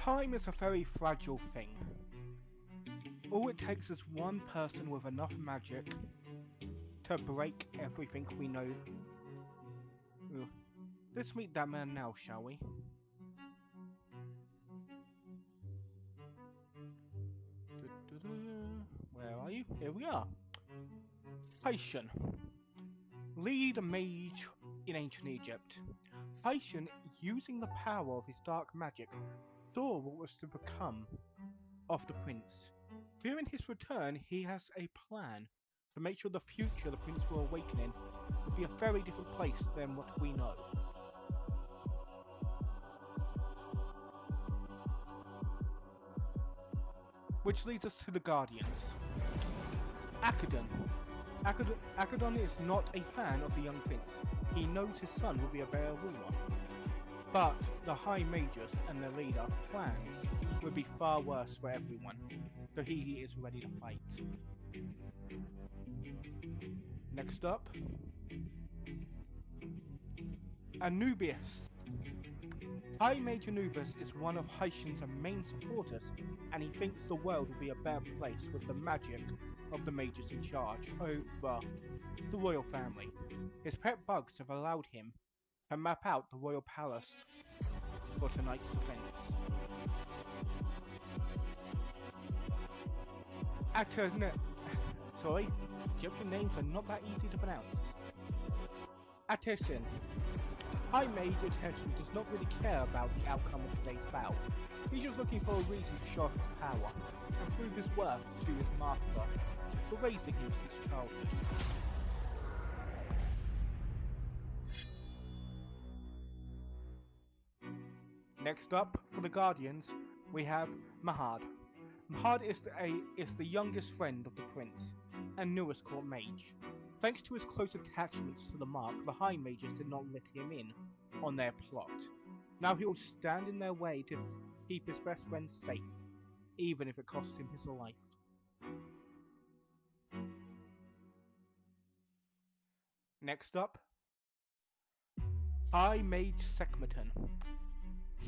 Time is a very fragile thing. All it takes is one person with enough magic to break everything we know. Ugh. Let's meet that man now, shall we? Where are you? Here we are. Haitian. Lead mage in ancient Egypt. Haitian, using the power of his dark magic, saw what was to become of the prince. Fearing his return, he has a plan to make sure the future the prince will awaken in will be a very different place than what we know. Which leads us to the Guardians. Akadon. Akadon is not a fan of the young prince. He knows his son will be a better ruler. But the High Magus and their leader plans would be far worse for everyone, so he is ready to fight. Next up, Anubius. High Mage Anubis is one of Haitian's main supporters, and he thinks the world will be a better place with the magic of the mages in charge over the royal family. His pet bugs have allowed him to map out the royal palace for tonight's events. Egyptian names are not that easy to pronounce. Atesin. High Mage Attention does not really care about the outcome of today's bout. He's just looking for a reason to show off his power and prove his worth to his master for raising him since childhood. Next up, for the Guardians, we have Mahad. Mahad is the youngest friend of the prince and newest court mage. Thanks to his close attachments to the Mark, the High Mages did not let him in on their plot. Now he will stand in their way to keep his best friend safe, even if it costs him his life. Next up, High Mage Sekhmetan.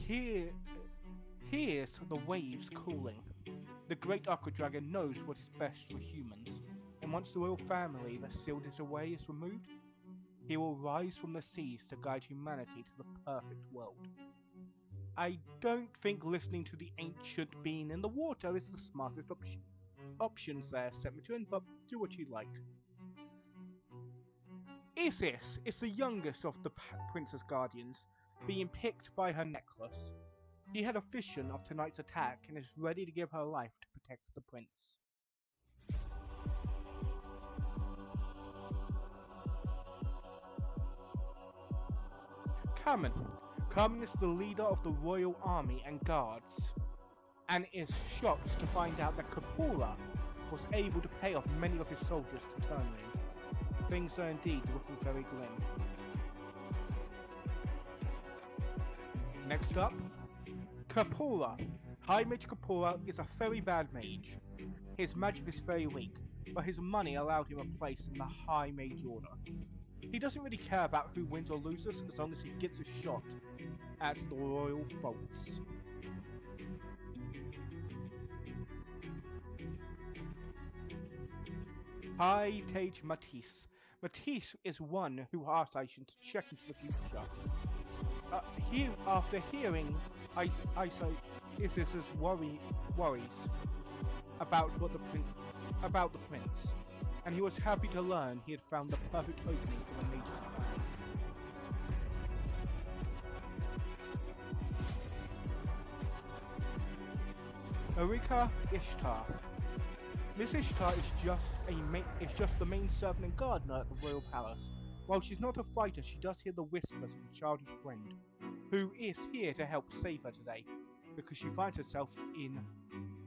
Here's the waves cooling. The great Aqua Dragon knows what is best for humans, and once the royal family that sealed it away is removed, he will rise from the seas to guide humanity to the perfect world. I don't think listening to the ancient being in the water is the smartest options there, Sekhmetan, but do what you like. Isis is the youngest of the Princess Guardians, being picked by her necklace. She had a vision of tonight's attack and is ready to give her life to protect the prince. Carmen is the leader of the royal army and guards, and is shocked to find out that Kapula was able to pay off many of his soldiers to turn him. Things are indeed looking very grim. Next up, Kapula. High Mage Kapula is a very bad mage. His magic is very weak, but his money allowed him a place in the High Mage Order. He doesn't really care about who wins or loses as long as he gets a shot at the royal faults. High Mage Matisse. Matisse is one who asked Haitian to check into the future. After hearing Isis's worries about the prince, and he was happy to learn he had found the perfect opening for the mage's plans. Erika Ishtar. Miss Ishtar is just the main servant and gardener at the royal palace. While she's not a fighter, she does hear the whispers of a childhood friend, who is here to help save her today, because she finds herself in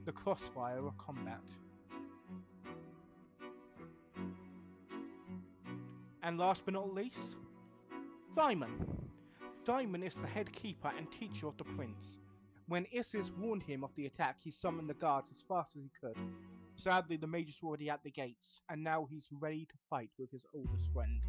the crossfire of combat. And last but not least, Simon. Simon is the head keeper and teacher of the prince. When Isis warned him of the attack, he summoned the guards as fast as he could. Sadly, the mages were already at the gates, and now he's ready to fight with his oldest friend.